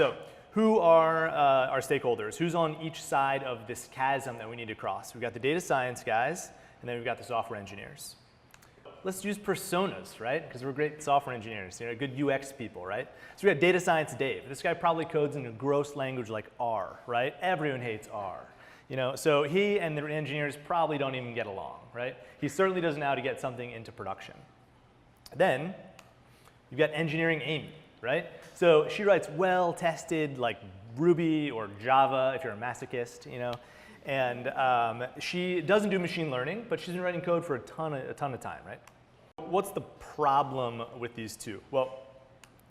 So who are our stakeholders? Who's on each side of this chasm that we need to cross? We've got the data science guys, and then we've got the software engineers. Let's use personas, right? Because we're great software engineers, good UX people, right? So we got data science Dave. This guy probably codes in a gross language like R, right? Everyone hates R. So he and the engineers probably don't even get along, right? He certainly doesn't know how to get something into production. Then you've got engineering Amy, right? So she writes well-tested like Ruby or Java if you're a masochist, and she doesn't do machine learning, but she's been writing code for a ton of time, right? What's the problem with these two? Well,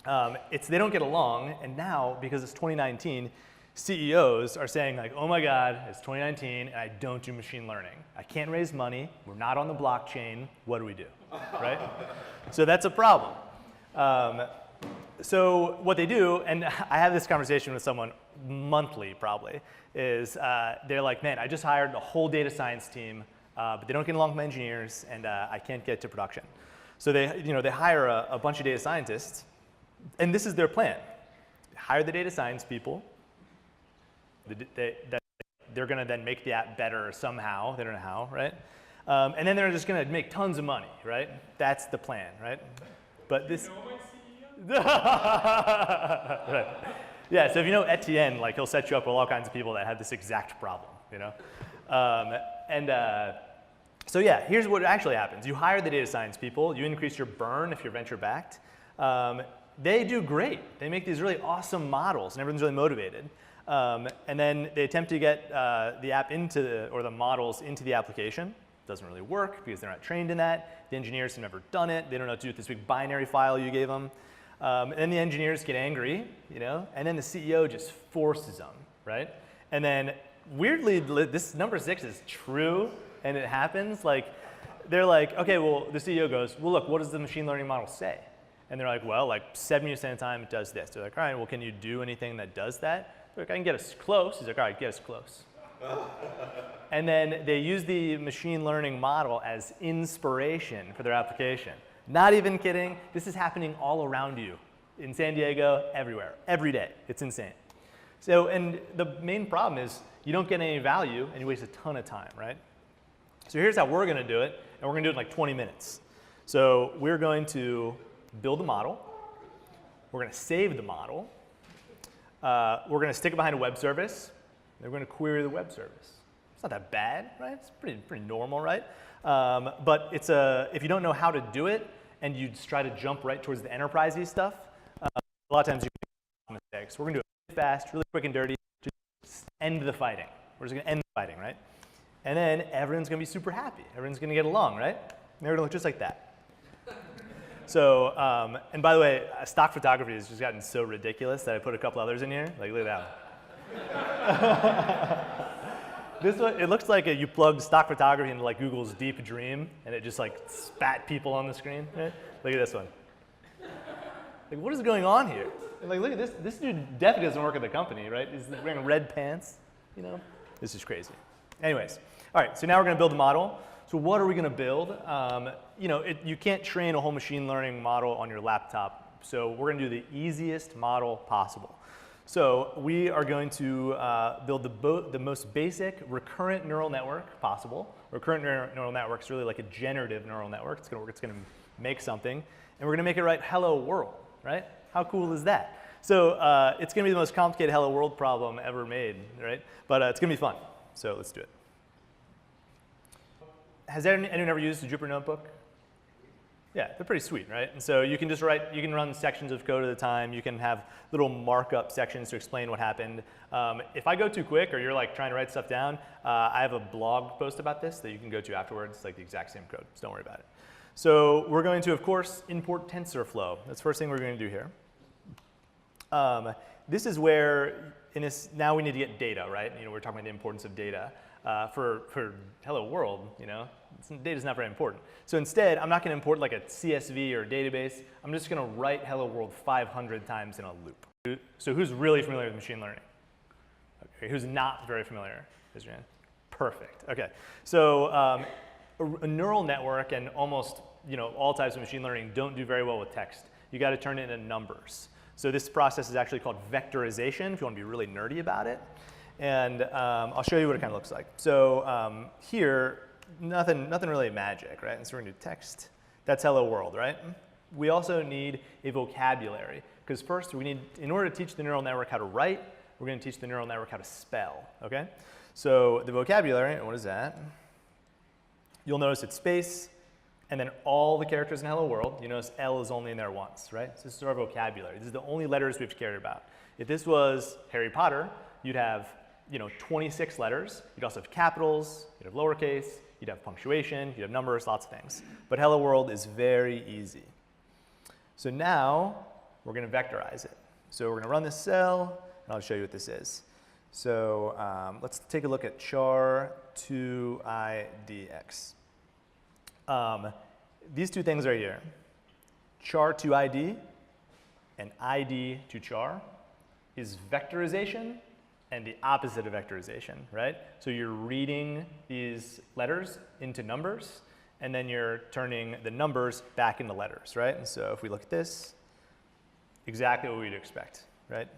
they don't get along, and now because it's 2019. CEOs are saying like, oh my God, it's 2019 and I don't do machine learning. I can't raise money, we're not on the blockchain, what do we do, right? So that's a problem. So what they do, and I have this conversation with someone monthly probably, is they're like, man, I just hired a whole data science team, but they don't get along with my engineers and I can't get to production. So they hire a bunch of data scientists, and this is their plan. Hire the data science people. They're going to then make the app better somehow. They don't know how, right? And then they're just going to make tons of money, right? That's the plan, right? But this. Right. Yeah. So if you know Etienne, like he'll set you up with all kinds of people that have this exact problem, So yeah, here's what actually happens. You hire the data science people. You increase your burn if you're venture backed. They do great. They make these really awesome models, and everyone's really motivated. And then they attempt to get the app or the models into the application. Doesn't really work because they're not trained in that. The engineers have never done it. They don't know what to do with this big binary file you gave them. And then the engineers get angry, and then the CEO just forces them, right? And then weirdly, this number 6 is true, and it happens. Like, they're like, okay, well, the CEO goes, well, look, what does the machine learning model say? And they're like, well, like 70% of the time it does this. They're like, all right, well, can you do anything that does that? They're like, I can get us close. He's like, all right, get us close. And then they use the machine learning model as inspiration for their application. Not even kidding. This is happening all around you, in San Diego, everywhere, every day. It's insane. So, and the main problem is you don't get any value and you waste a ton of time, right? So here's how we're going to do it, and we're going to do it in like 20 minutes. So we're going to build the model. We're going to save the model. We're going to stick it behind a web service. We're going to query the web service. It's not that bad, right? It's pretty normal, right? But if you don't know how to do it and you just try to jump right towards the enterprisey stuff, a lot of times you can make mistakes. We're going to do it really fast, really quick and dirty, just end the fighting. We're just going to end the fighting, right? And then everyone's going to be super happy. Everyone's going to get along, right? And they're going to look just like that. So, and by the way, stock photography has just gotten so ridiculous that I put a couple others in here. Like, look at that one. This one, it looks like you plugged stock photography into like Google's Deep Dream, and it just like spat people on the screen. Right? Look at this one. Like, what is going on here? And like, look at this. This dude definitely doesn't work at the company, right? He's wearing red pants. This is crazy. Anyways, all right. So now we're going to build a model. So what are we going to build? You can't train a whole machine learning model on your laptop. So we're going to do the easiest model possible. So we are going to build the most basic recurrent neural network possible. Recurrent neural network is really like a generative neural network. It's going to make something, and we're going to make it write hello world, right? How cool is that? So it's going to be the most complicated hello world problem ever made, right? But it's going to be fun. So let's do it. Has anyone ever used a Jupyter Notebook? Yeah, they're pretty sweet, right? And so you can just you can run sections of code at a time. You can have little markup sections to explain what happened. If I go too quick or you're like trying to write stuff down, I have a blog post about this that you can go to afterwards. It's like the exact same code, so don't worry about it. So we're going to, of course, import Tensorflow. That's the first thing we're going to do here. This is where, now we need to get data, right? We're talking about the importance of data. For hello world, data's not very important. So instead, I'm not going to import like a CSV or a database. I'm just going to write hello world 500 times in a loop. So who's really familiar with machine learning? Okay, who's not very familiar? Raise your hand. Perfect. Okay. So a neural network and almost all types of machine learning don't do very well with text. You got to turn it into numbers. So this process is actually called vectorization, if you want to be really nerdy about it. And I'll show you what it kind of looks like. So here, nothing really magic, right? And so we're going to do text. That's hello world, right? We also need a vocabulary, because first we need, in order to teach the neural network how to write, we're going to teach the neural network how to spell, okay? So the vocabulary, what is that? You'll notice it's space, and then all the characters in hello world. You notice L is only in there once, right? So this is our vocabulary. This is the only letters we have to care about. If this was Harry Potter, you'd have 26 letters. You'd also have capitals, you'd have lowercase, you'd have punctuation, you'd have numbers, lots of things. But hello world is very easy. So now we're going to vectorize it. So we're going to run this cell, and I'll show you what this is. So let's take a look at char 2idx. These two things right here, char to ID and ID to char, is vectorization and the opposite of vectorization, right? So you're reading these letters into numbers, and then you're turning the numbers back into letters, right? And so if we look at this, exactly what we'd expect, right?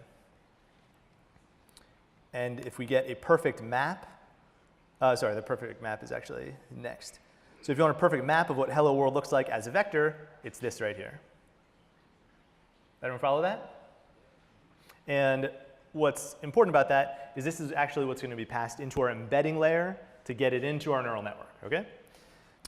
And if we get a perfect map, sorry, the perfect map is actually next. So if you want a perfect map of what hello world looks like as a vector, it's this right here. Everyone follow that? And what's important about that is this is actually what's going to be passed into our embedding layer to get it into our neural network, okay?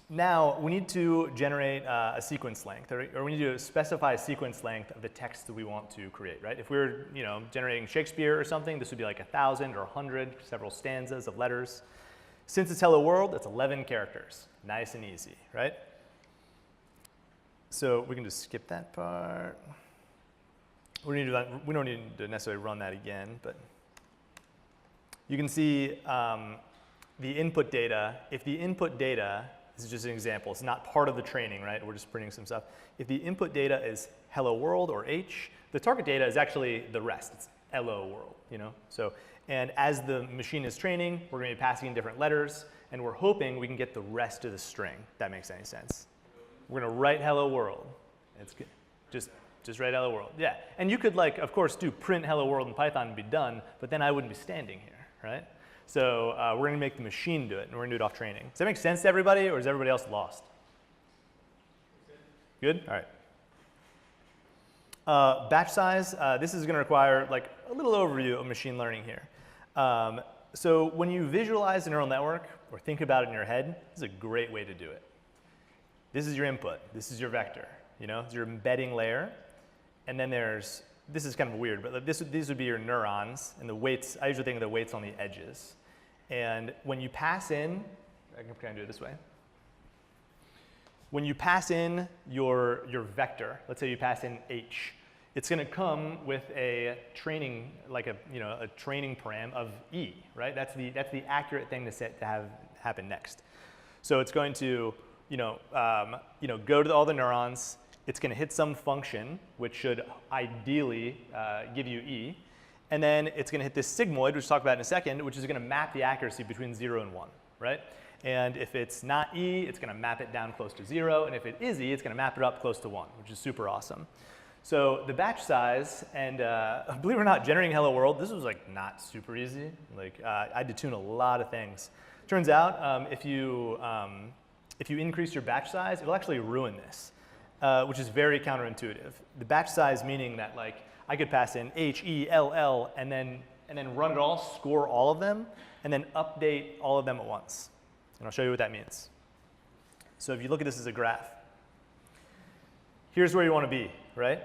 Now, we need to generate a sequence length, or we need to specify a sequence length of the text that we want to create, right? If we were generating Shakespeare or something, this would be like 1,000 or 100, several stanzas of letters. Since it's hello world, it's 11 characters. Nice and easy, right? So we can just skip that part. We don't need to necessarily run that again, but you can see the input data. If the input data, this is just an example, it's not part of the training, right? We're just printing some stuff. If the input data is hello world or H, the target data is actually the rest. It's hello world, So, and as the machine is training, we're going to be passing in different letters, and we're hoping we can get the rest of the string, if that makes any sense. We're going to write hello world. It's good. Just write hello world. Yeah, and you could, of course, do print hello world in Python and be done, but then I wouldn't be standing here, right? So we're going to make the machine do it, and we're going to do it off training. Does that make sense to everybody, or is everybody else lost? Good? All right. Batch size, this is going to require a little overview of machine learning here. So when you visualize a neural network, or think about it in your head, this is a great way to do it. This is your input. This is your vector. It's your embedding layer. And then this is kind of weird, but these would be your neurons, and the weights, I usually think of the weights on the edges. And when you pass in, I can kind of do it this way. When you pass in your vector, let's say you pass in H, it's going to come with a training, a training param of E, right? That's the accurate thing to have happen next. So it's going to, go to all the neurons. It's going to hit some function, which should ideally give you E. And then it's going to hit this sigmoid, which we'll talk about in a second, which is going to map the accuracy between 0 and 1, right? And if it's not E, it's going to map it down close to 0. And if it is E, it's going to map it up close to 1, which is super awesome. So the batch size, and believe it or not, generating hello world, this was not super easy. I had to tune a lot of things. Turns out if you increase your batch size, it'll actually ruin this. Which is very counterintuitive. The batch size meaning that I could pass in H, E, L, L, and then run it all, score all of them, and then update all of them at once. And I'll show you what that means. So if you look at this as a graph, here's where you want to be, right?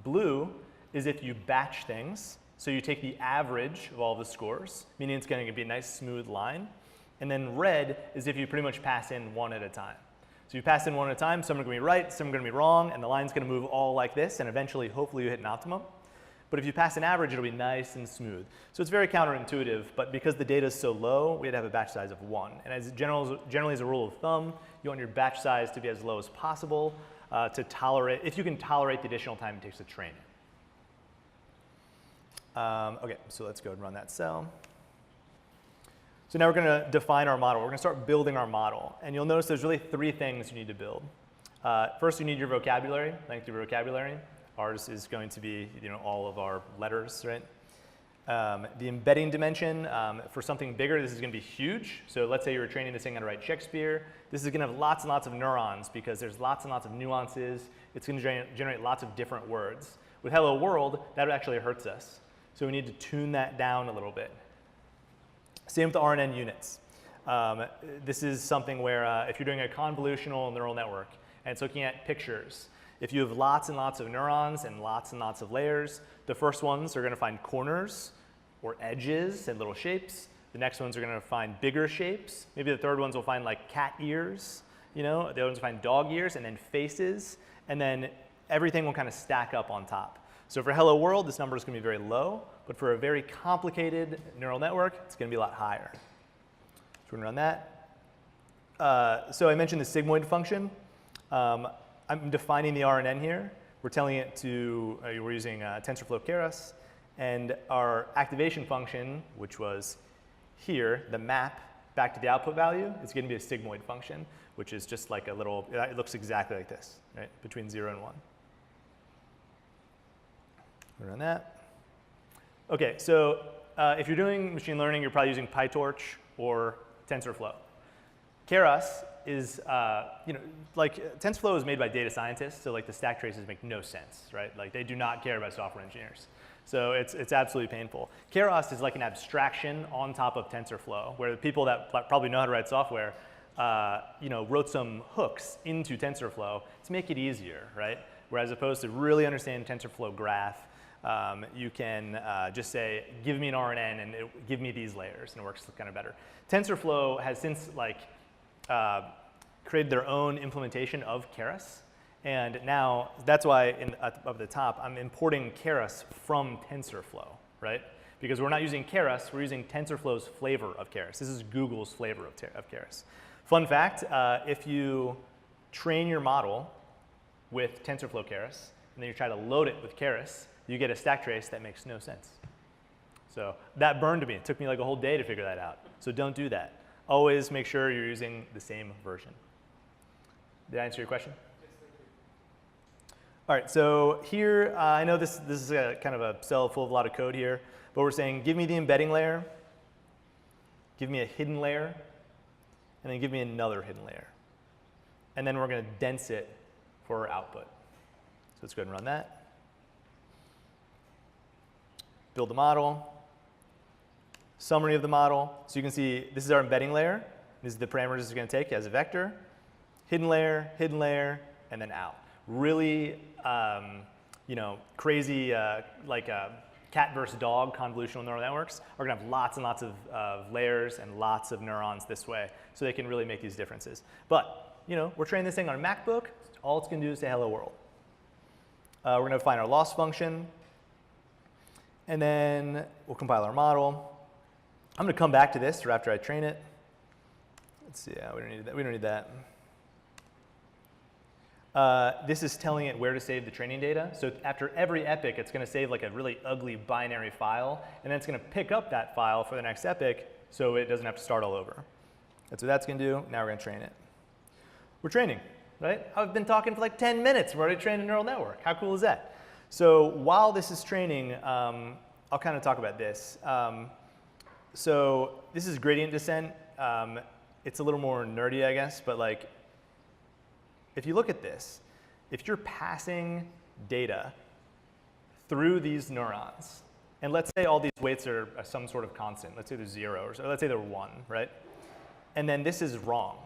Blue is if you batch things. So you take the average of all the scores, meaning it's going to be a nice smooth line. And then red is if you pretty much pass in one at a time. So you pass in one at a time, some are going to be right, some are going to be wrong, and the line's going to move all like this, and eventually, hopefully, you hit an optimum. But if you pass an average, it'll be nice and smooth. So it's very counterintuitive, but because the data is so low, we had to have a batch size of 1. And as generally as a rule of thumb, you want your batch size to be as low as possible to tolerate, if you can tolerate the additional time it takes to train it. Okay, so let's go and run that cell. So now we're going to define our model. We're going to start building our model. And you'll notice there's really 3 things you need to build. First, you need your vocabulary, length of your vocabulary. Ours is going to be all of our letters, right? The embedding dimension, for something bigger, this is going to be huge. So let's say you were training this thing how to write Shakespeare. This is going to have lots and lots of neurons because there's lots and lots of nuances. It's going to generate lots of different words. With Hello World, that actually hurts us. So we need to tune that down a little bit. Same with the RNN units. This is something where if you're doing a convolutional neural network and it's looking at pictures, if you have lots and lots of neurons and lots of layers, the first ones are going to find corners or edges and little shapes. The next ones are going to find bigger shapes. Maybe the third ones will find like cat ears. The other ones will find dog ears and then faces. And then everything will kind of stack up on top. So for Hello World, this number is going to be very low. But for a very complicated neural network, it's going to be a lot higher. So we're going to run that. So I mentioned the sigmoid function. I'm defining the RNN here. We're telling it to, we're using Tensorflow Keras. And our activation function, which was here, the map back to the output value, is going to be a sigmoid function, which is just like a little, it looks exactly like this, right, between 0 and 1. We'll run that. OK, so if you're doing machine learning, you're probably using PyTorch or TensorFlow. Keras is, like TensorFlow is made by data scientists, so like the stack traces make no sense, right? Like they do not care about software engineers. So it's absolutely painful. Keras is like an abstraction on top of TensorFlow, where the people that probably know how to write software, wrote some hooks into TensorFlow to make it easier, right? Whereas opposed to really understanding TensorFlow graph, you can just say, give me an RNN and give me these layers, and it works kind of better. TensorFlow has since created their own implementation of Keras. And now, that's why up at the top, I'm importing Keras from TensorFlow, right? Because we're not using Keras, we're using TensorFlow's flavor of Keras. This is Google's flavor of Keras. Fun fact, if you train your model with TensorFlow Keras, and then you try to load it with Keras, you get a stack trace that makes no sense. So that burned me. It took me like a whole day to figure that out. So don't do that. Always make sure you're using the same version. Did I answer your question? All right, so here, I know this is kind of a cell full of a lot of code here, but we're saying give me the embedding layer, give me a hidden layer, and then give me another hidden layer. And then we're going to dense it for our output. So let's go ahead and run that. Build the model. Summary of the model. So you can see this is our embedding layer. This is the parameters it's going to take as a vector. Hidden layer, and then out. Really, crazy, like cat versus dog convolutional neural networks are going to have lots and lots of layers and lots of neurons this way, so they can really make these differences. But, we're training this thing on a MacBook. All it's going to do is say hello world. We're going to find our loss function, and then we'll compile our model. I'm going to come back to this after I train it. Let's see, yeah, we don't need that. We don't need that. This is telling it where to save the training data. So after every epoch, it's going to save like a really ugly binary file, and then it's going to pick up that file for the next epoch so it doesn't have to start all over. That's what that's going to do. Now we're going to train it. We're training, right? I've been talking for like 10 minutes. We're already training a neural network. How cool is that? So while this is training, I'll kind of talk about this. So this is gradient descent. It's a little more nerdy, I guess, but like, if you look at this, if you're passing data through these neurons, and let's say all these weights are some sort of constant, let's say they're 0, or let's say they're 1, right? And then this is wrong.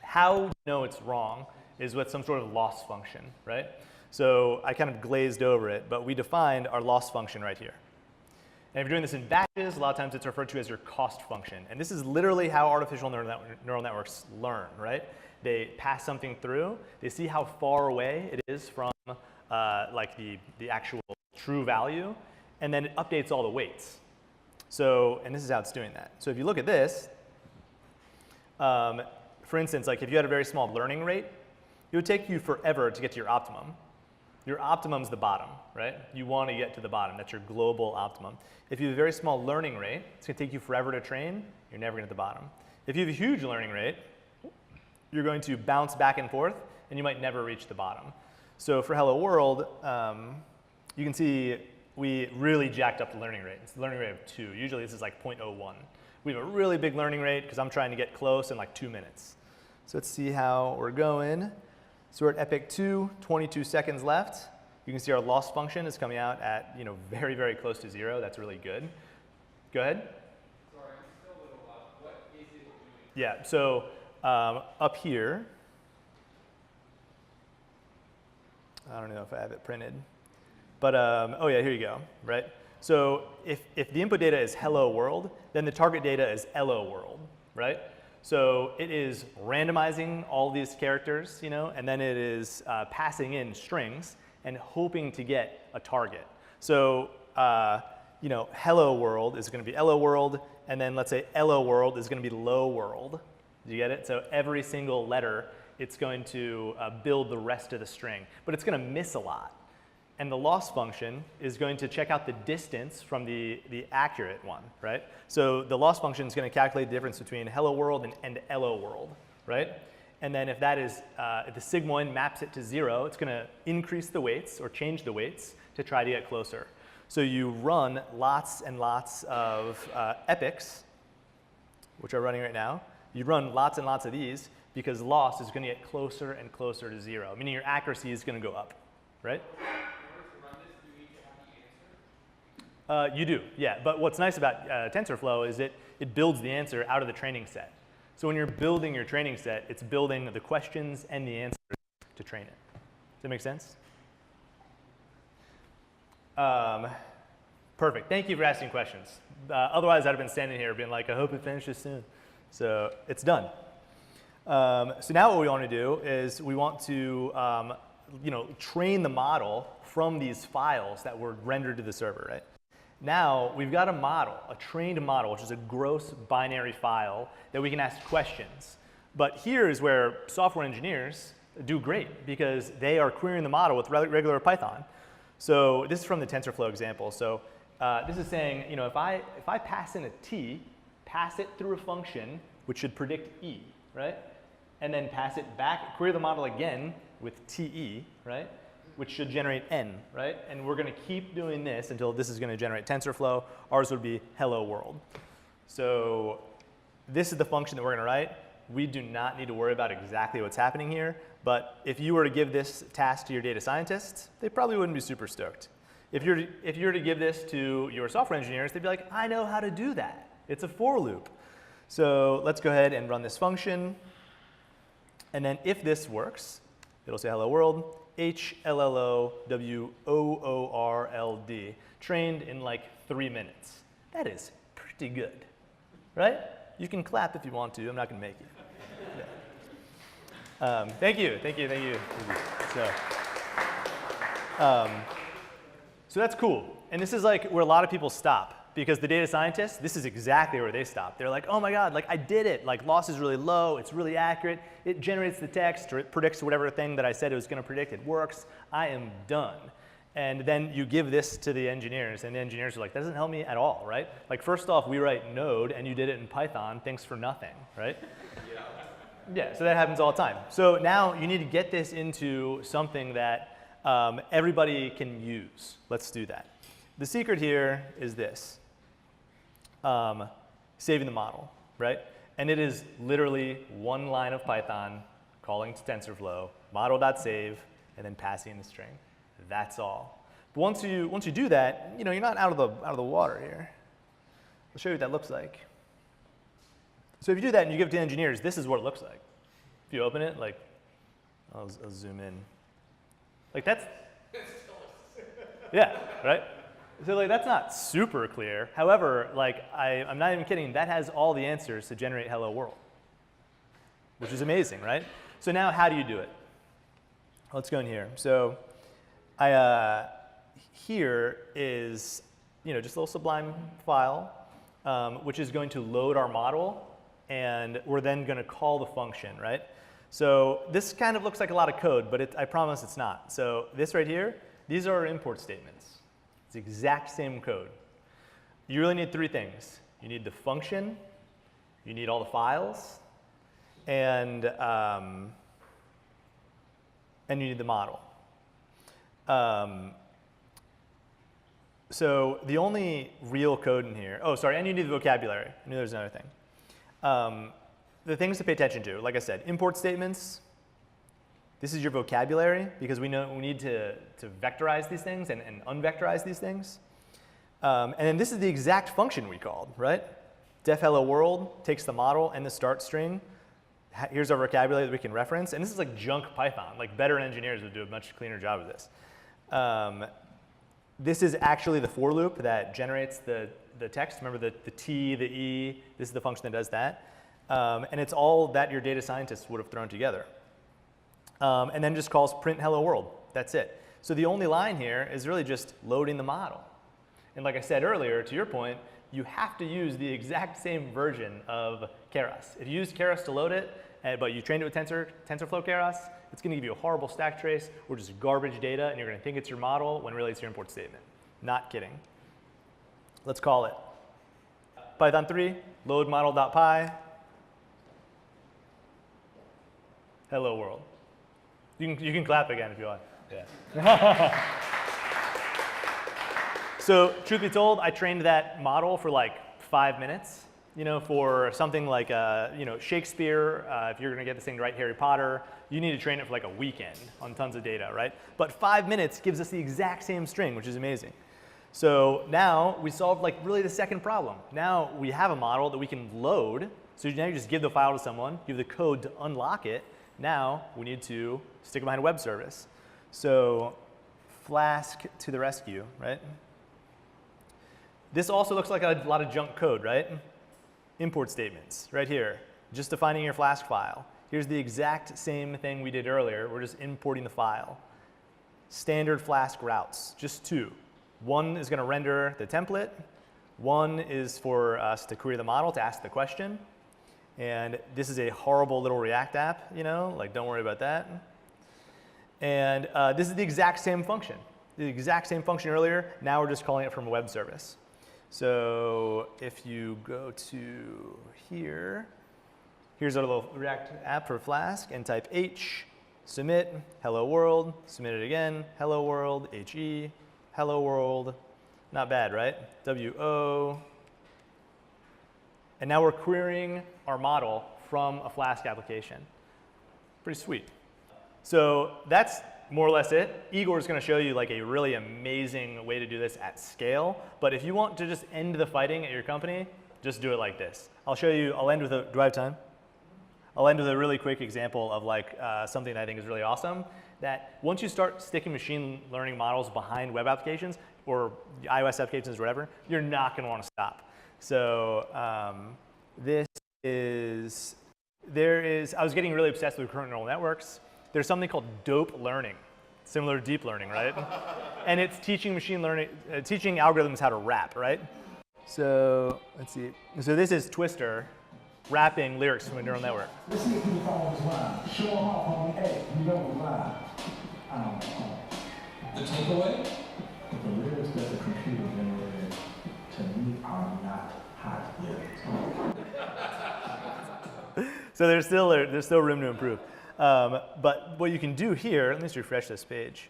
How you know it's wrong is with some sort of loss function, right? So I kind of glazed over it, but we defined our loss function right here. And if you're doing this in batches, a lot of times it's referred to as your cost function. And this is literally how artificial neural networks learn, right? They pass something through, they see how far away it is from like the actual true value, and then it updates all the weights. So, and this is how it's doing that. So if you look at this, for instance, like if you had a very small learning rate, it would take you forever to get to your optimum. Your optimum's the bottom, right? You want to get to the bottom. That's your global optimum. If you have a very small learning rate, it's going to take you forever to train. You're never going to get to the bottom. If you have a huge learning rate, you're going to bounce back and forth, and you might never reach the bottom. So for hello world, you can see we really jacked up the learning rate. It's the learning rate of 2. Usually this is like 0.01. We have a really big learning rate because I'm trying to get close in like 2 minutes. So let's see how we're going. So we're at epoch 2, 22 seconds left. You can see our loss function is coming out at very, very close to 0. That's really good. Go ahead. Sorry, I'm still a little lost. What is it doing? Yeah, so up here, I don't know if I have it printed, but oh yeah, here you go, right? So if the input data is hello world, then the target data is LO world, right? So it is randomizing all these characters, and then it is passing in strings and hoping to get a target. So hello world is going to be LO world, and then let's say LO world is going to be low world. Do you get it? So every single letter, it's going to build the rest of the string, but it's going to miss a lot. And the loss function is going to check out the distance from the accurate one, right? So the loss function is going to calculate the difference between hello world and LO world, right? And then if that is, if the sigmoid maps it to 0, it's going to increase the weights or change the weights to try to get closer. So you run lots and lots of epochs, which are running right now. You run lots and lots of these because loss is going to get closer and closer to 0, meaning your accuracy is going to go up, right? You do, yeah. But what's nice about TensorFlow is it builds the answer out of the training set. So when you're building your training set, it's building the questions and the answers to train it. Does that make sense? Perfect. Thank you for asking questions. Otherwise, I'd have been standing here being like, I hope it finishes soon. So it's done. So now what we want to do is we want to train the model from these files that were rendered to the server, right? Now we've got a model, a trained model, which is a gross binary file that we can ask questions. But here is where software engineers do great because they are querying the model with regular Python. So this is from the TensorFlow example. So this is saying, if I pass in a t, pass it through a function which should predict e, right? And then pass it back, query the model again with te, right? Which should generate n, right? And we're going to keep doing this until this is going to generate TensorFlow. Ours would be hello world. So this is the function that we're going to write. We do not need to worry about exactly what's happening here. But if you were to give this task to your data scientists, they probably wouldn't be super stoked. If you were to give this to your software engineers, they'd be like, I know how to do that. It's a for loop. So let's go ahead and run this function. And then if this works, it'll say hello world. HLLOWOORLD, trained in like 3 minutes. That is pretty good, right? You can clap if you want to. I'm not going to make you. Yeah. Thank you. So that's cool. And this is like where a lot of people stop. Because the data scientists, this is exactly where they stop. They're like, oh my God, like I did it. Like loss is really low. It's really accurate. It generates the text or it predicts whatever thing that I said it was going to predict. It works. I am done. And then you give this to the engineers, and the engineers are like, that doesn't help me at all, right? Like first off, we write Node, and you did it in Python. Thanks for nothing, right? Yeah, so that happens all the time. So now you need to get this into something that everybody can use. Let's do that. The secret here is this. Saving the model, right? And it is literally one line of Python calling to TensorFlow, model.save, and then passing in the string. That's all. But once you do that, you're not out of the water here. I'll show you what that looks like. So if you do that and you give it to engineers, this is what it looks like. If you open it, like, I'll zoom in. Like that's, yeah, right? So like that's not super clear. However, like I'm not even kidding, that has all the answers to generate hello world, which is amazing, right? So now how do you do it? Let's go in here. So here is just a little Sublime file, which is going to load our model, and we're then going to call the function, right? So this kind of looks like a lot of code, but I promise it's not. So this right here, these are our import statements. It's the exact same code. You really need 3 things. You need the function, you need all the files, and you need the model. So the only real code in here, oh, sorry, and you need the vocabulary. I knew there was another thing. The things to pay attention to, like I said, import statements. This is your vocabulary because we know we need to vectorize these things and unvectorize these things. And then this is the exact function we called, right? Def hello world takes the model and the start string. Here's our vocabulary that we can reference. And this is like junk Python. Like better engineers would do a much cleaner job of this. This is actually the for loop that generates the text. Remember the T, the E, this is the function that does that. And it's all that your data scientists would have thrown together. And then just calls print hello world. That's it. So the only line here is really just loading the model. And like I said earlier, to your point, you have to use the exact same version of Keras. If you use Keras to load it, but you trained it with TensorFlow Keras, it's going to give you a horrible stack trace or just garbage data, and you're going to think it's your model when really it's your import statement. Not kidding. Let's call it. Python 3, load model.py. Hello world. You can clap again if you want. Yeah. So truth be told, I trained that model for like 5 minutes. You know, for something like Shakespeare, if you're going to get this thing to write Harry Potter, you need to train it for like a weekend on tons of data, right? But 5 minutes gives us the exact same string, which is amazing. So now we solved like really the second problem. Now we have a model that we can load. So now you just give the file to someone, give the code to unlock it. Now we need to stick it behind a web service. So Flask to the rescue, right? This also looks like a lot of junk code, right? Import statements right here, just defining your Flask file. Here's the exact same thing we did earlier. We're just importing the file. Standard Flask routes, just two. One is going to render the template. One is for us to query the model to ask the question. And this is a horrible little React app, you know, like don't worry about that. And this is the exact same function. The exact same function earlier, now we're just calling it from a web service. So if you go to here, here's our little React app for Flask, and type H, submit, hello world, submit it again, hello world, HE, hello world. Not bad, right? WO. And now we're querying our model from a Flask application. Pretty sweet. So that's more or less it. Igor is going to show you like a really amazing way to do this at scale. But if you want to just end the fighting at your company, just do it like this. I'll show you, I'll end with a, do I have time? I'll end with a really quick example of like something that I think is really awesome. That once you start sticking machine learning models behind web applications or iOS applications or whatever, you're not going to want to stop. So I was getting really obsessed with recurrent neural networks. There's something called dope learning, similar to deep learning, right? And it's teaching machine learning, teaching algorithms how to wrap, right? So let's see. So this is Twister wrapping lyrics from a neural network. Let's see if you follow this line. Show them off on me. Hey, you know the line. The takeaway? The lyrics that the computer generated to me are not hot lyrics. So there's still room to improve. But what you can do here, let me just refresh this page.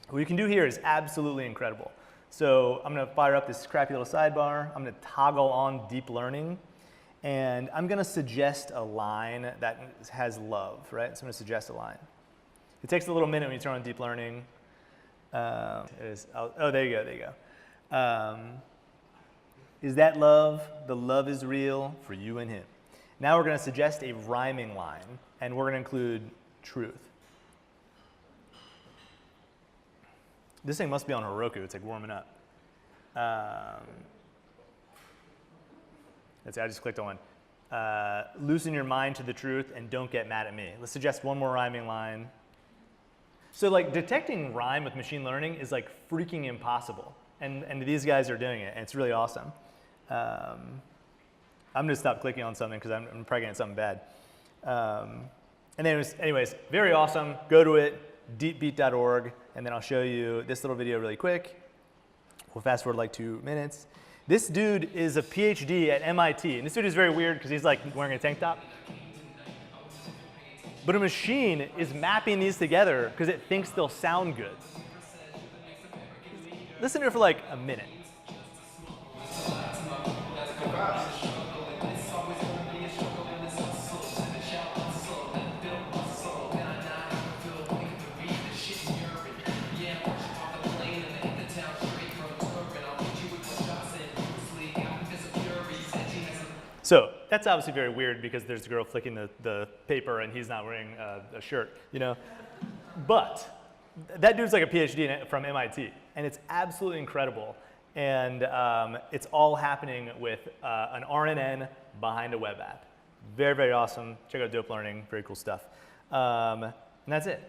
What you can do here is absolutely incredible. So I'm going to fire up this crappy little sidebar. I'm going to toggle on deep learning. And I'm going to suggest a line that has love, right? So I'm going to suggest a line. It takes a little minute when you turn on deep learning. Oh, there you go, there you go. Is that love? The love is real for you and him. Now we're going to suggest a rhyming line, and we're going to include truth. This thing must be on Heroku. It's like warming up. Let's see, I just clicked on one. Loosen your mind to the truth and don't get mad at me. Let's suggest one more rhyming line. So like detecting rhyme with machine learning is like freaking impossible. And these guys are doing it, and it's really awesome. I'm going to stop clicking on something because I'm probably getting something bad. And then anyways, very awesome. Go to it, deepbeat.org, and then I'll show you this little video really quick. We'll fast forward like 2 minutes. This dude is a PhD at MIT, and this dude is very weird because he's like wearing a tank top. But a machine is mapping these together because it thinks they'll sound good. Listen to it for like a minute. So that's obviously very weird because there's a girl flicking the paper and he's not wearing a shirt, you know? But that dude's like a PhD from MIT, and it's absolutely incredible. And it's all happening with an RNN behind a web app. Very, very awesome. Check out Dope Learning, very cool stuff. And that's it.